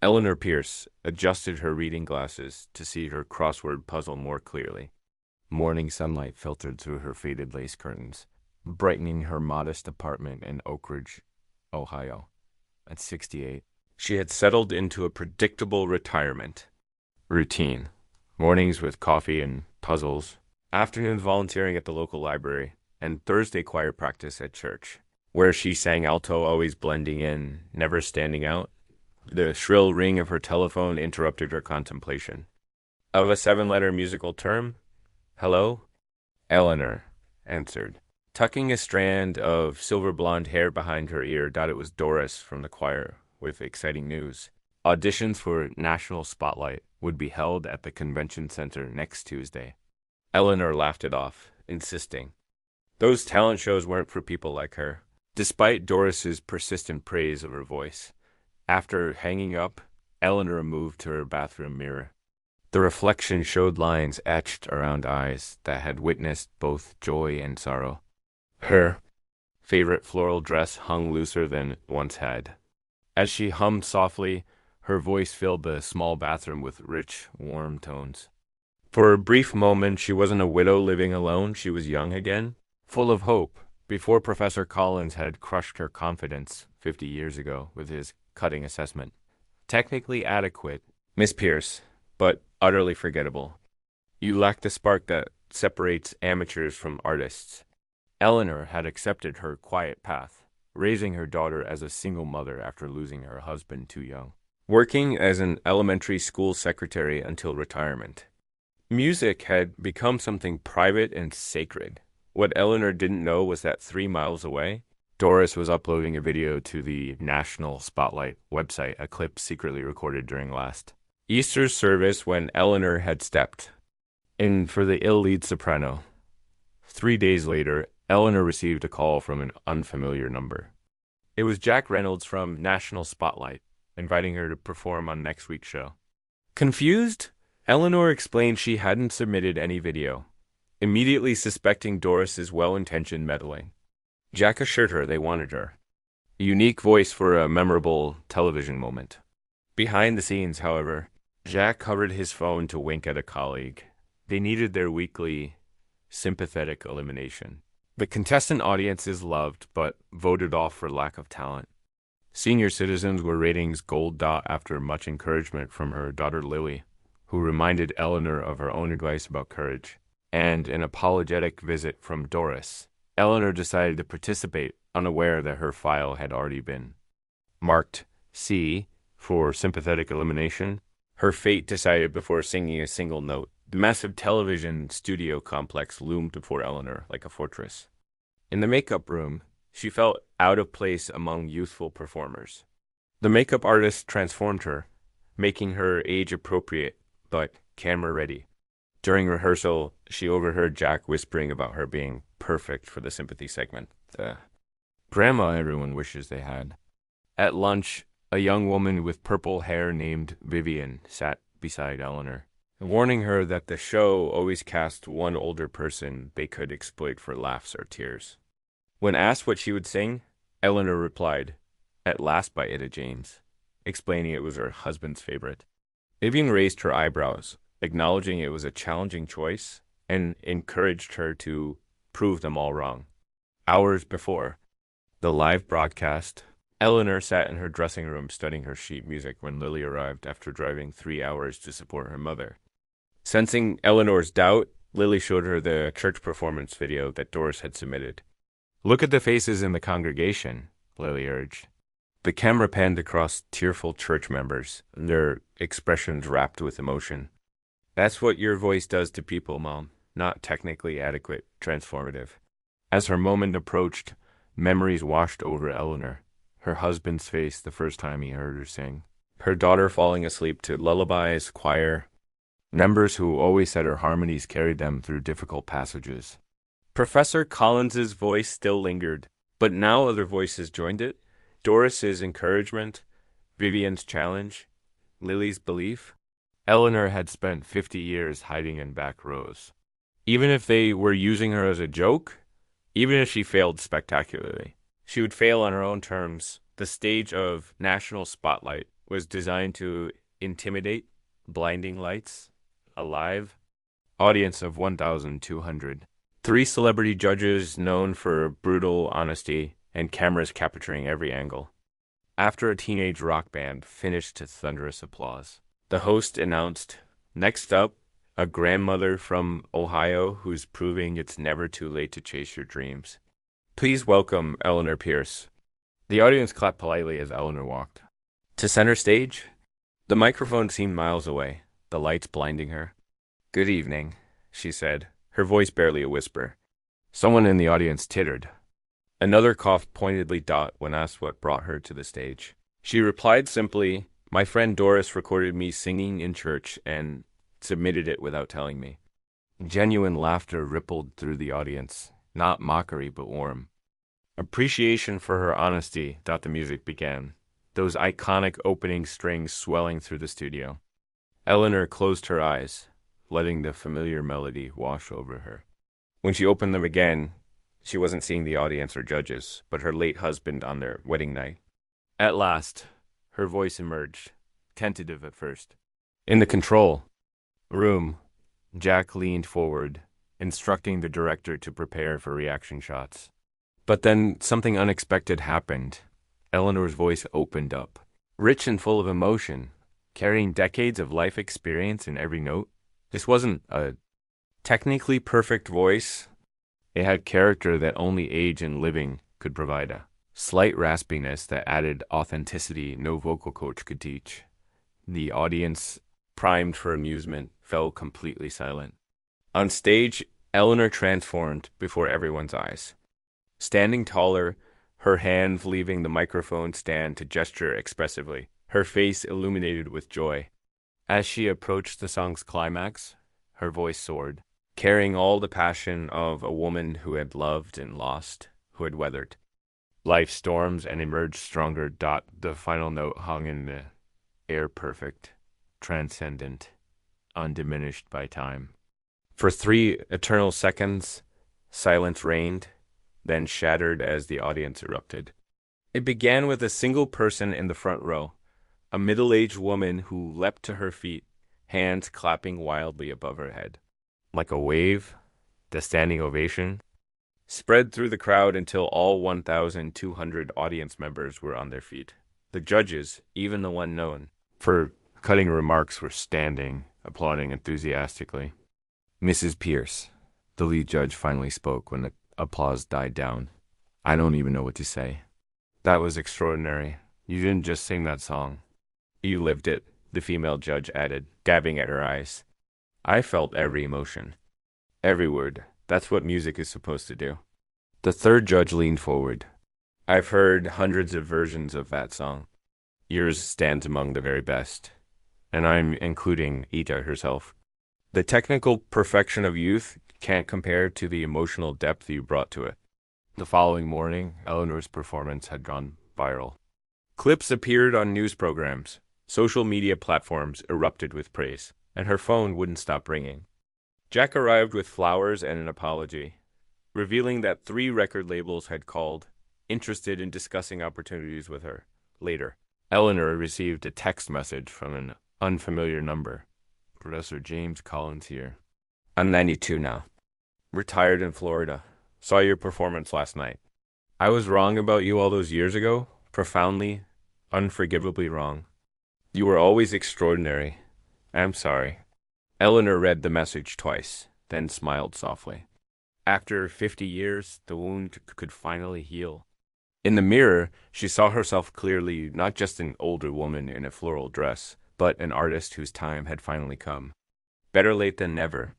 Eleanor Pierce adjusted her reading glasses to see her crossword puzzle more clearly. Morning sunlight filtered through her faded lace curtains, brightening her modest apartment in Oak Ridge, Ohio. At 68, she had settled into a predictable retirement routine. Mornings with coffee and puzzles, afternoons volunteering at the local library, and Thursday choir practice at church, where she sang alto, always blending in, never standing out. The shrill ring of her telephone interrupted her contemplation. Of a 7-letter musical term? Hello? Eleanor answered, tucking a strand of silver blonde hair behind her ear. It was Doris from the choir with exciting news. Auditions for National Spotlight would be held at the convention center next Tuesday. Eleanor laughed it off, insisting those talent shows weren't for people like her, despite Doris's persistent praise of her voice. After hanging up, Eleanor moved to her bathroom mirror. The reflection showed lines etched around eyes that had witnessed both joy and sorrow. Her favorite floral dress hung looser than it once had. As she hummed softly, her voice filled the small bathroom with rich, warm tones. For a brief moment, she wasn't a widow living alone. She was young again, full of hope, before Professor Collins had crushed her confidence 50 years ago with his cutting assessment. Technically adequate, Miss Pierce, but utterly forgettable. You lack the spark that separates amateurs from artists. Eleanor had accepted her quiet path, raising her daughter as a single mother after losing her husband too young, working as an elementary school secretary until retirement. Music had become something private and sacred. What Eleanor didn't know was that 3 miles away, Doris was uploading a video to the National Spotlight website, a clip secretly recorded during last Easter's service when Eleanor had stepped in for the ill lead soprano. 3 days later, Eleanor received a call from an unfamiliar number. It was Jack Reynolds from National Spotlight, inviting her to perform on next week's show. Confused, Eleanor explained she hadn't submitted any video, immediately suspecting Doris's well-intentioned meddling. Jack assured her they wanted her. A unique voice for a memorable television moment. Behind the scenes, however, Jack covered his phone to wink at a colleague. They needed their weekly sympathetic elimination. The contestant audiences loved, but voted off for lack of talent. Senior citizens were ratings gold dot after much encouragement from her daughter Lily, who reminded Eleanor of her own advice about courage, and an apologetic visit from Doris. Eleanor decided to participate, unaware that her file had already been marked C for sympathetic elimination. Her fate decided before singing a single note. The massive television studio complex loomed before Eleanor like a fortress. In the makeup room, she felt out of place among youthful performers. The makeup artist transformed her, making her age-appropriate but camera-ready. During rehearsal, she overheard Jack whispering about her being perfect for the sympathy segment. The grandma everyone wishes they had. At lunch, a young woman with purple hair named Vivian sat beside Eleanor, warning her that the show always cast one older person they could exploit for laughs or tears. When asked what she would sing, Eleanor replied, "At Last" by Etta James, explaining it was her husband's favorite. Vivian raised her eyebrows, acknowledging it was a challenging choice, and encouraged her to prove them all wrong. Hours before the live broadcast, Eleanor sat in her dressing room studying her sheet music when Lily arrived after driving 3 hours to support her mother. Sensing Eleanor's doubt, Lily showed her the church performance video that Doris had submitted. "Look at the faces in the congregation," Lily urged. The camera panned across tearful church members, their expressions wrapped with emotion. "That's what your voice does to people, Mom. Not technically adequate, transformative." As her moment approached, memories washed over Eleanor. Her husband's face the first time he heard her sing. Her daughter falling asleep to lullabies, choir. Members who always said her harmonies carried them through difficult passages. Professor Collins's voice still lingered, but now other voices joined it. Doris's encouragement, Vivian's challenge, Lily's belief. Eleanor had spent 50 years hiding in back rows. Even if they were using her as a joke, even if she failed spectacularly, she would fail on her own terms. The stage of National Spotlight was designed to intimidate, blinding lights, a live audience of 1,200. Three celebrity judges known for brutal honesty and cameras capturing every angle. After a teenage rock band finished to thunderous applause, the host announced, "Next up, a grandmother from Ohio who's proving it's never too late to chase your dreams. Please welcome Eleanor Pierce." The audience clapped politely as Eleanor walked to center stage. The microphone seemed miles away, the lights blinding her. "Good evening," she said, her voice barely a whisper. Someone in the audience tittered. Another coughed pointedly when asked what brought her to the stage. She replied simply, "My friend Doris recorded me singing in church and submitted it without telling me." Genuine laughter rippled through the audience, not mockery but warm. Appreciation for her honesty, thought the music began, those iconic opening strings swelling through the studio. Eleanor closed her eyes, letting the familiar melody wash over her. When she opened them again, she wasn't seeing the audience or judges, but her late husband on their wedding night. At last, her voice emerged, tentative at first. In the control room, Jack leaned forward, instructing the director to prepare for reaction shots. But then something unexpected happened. Eleanor's voice opened up, rich and full of emotion, carrying decades of life experience in every note. This wasn't a technically perfect voice. It had character that only age and living could provide, a slight raspiness that added authenticity no vocal coach could teach. The audience, primed for amusement, fell completely silent. On stage, Eleanor transformed before everyone's eyes. Standing taller, her hands leaving the microphone stand to gesture expressively, her face illuminated with joy. As she approached the song's climax, her voice soared, carrying all the passion of a woman who had loved and lost, who had weathered life's storms and emerged stronger. The final note hung in the air, perfect, transcendent, undiminished by time. For 3 eternal seconds, silence reigned, then shattered as the audience erupted. It began with a single person in the front row, a middle-aged woman who leapt to her feet, hands clapping wildly above her head. Like a wave, the standing ovation spread through the crowd until all 1,200 audience members were on their feet. The judges, even the one known for cutting remarks, were standing, applauding enthusiastically. "Mrs. Pierce," the lead judge finally spoke when the applause died down. "I don't even know what to say. That was extraordinary. You didn't just sing that song. You lived it," the female judge added, dabbing at her eyes. "I felt every emotion. Every word. That's what music is supposed to do." The third judge leaned forward. "I've heard hundreds of versions of that song. Yours stands among the very best. And I'm including Ita herself. The technical perfection of youth can't compare to the emotional depth you brought to it." The following morning, Eleanor's performance had gone viral. Clips appeared on news programs. Social media platforms erupted with praise, and her phone wouldn't stop ringing. Jack arrived with flowers and an apology, revealing that 3 record labels had called, interested in discussing opportunities with her. Later, Eleanor received a text message from an unfamiliar number. "Professor James Collins here. I'm 92 now. Retired in Florida. Saw your performance last night. I was wrong about you all those years ago. Profoundly, unforgivably wrong. You were always extraordinary. I'm sorry." Eleanor read the message twice, then smiled softly. After 50 years, the wound could finally heal. In the mirror, she saw herself clearly, not just an older woman in a floral dress, but an artist whose time had finally come. Better late than never,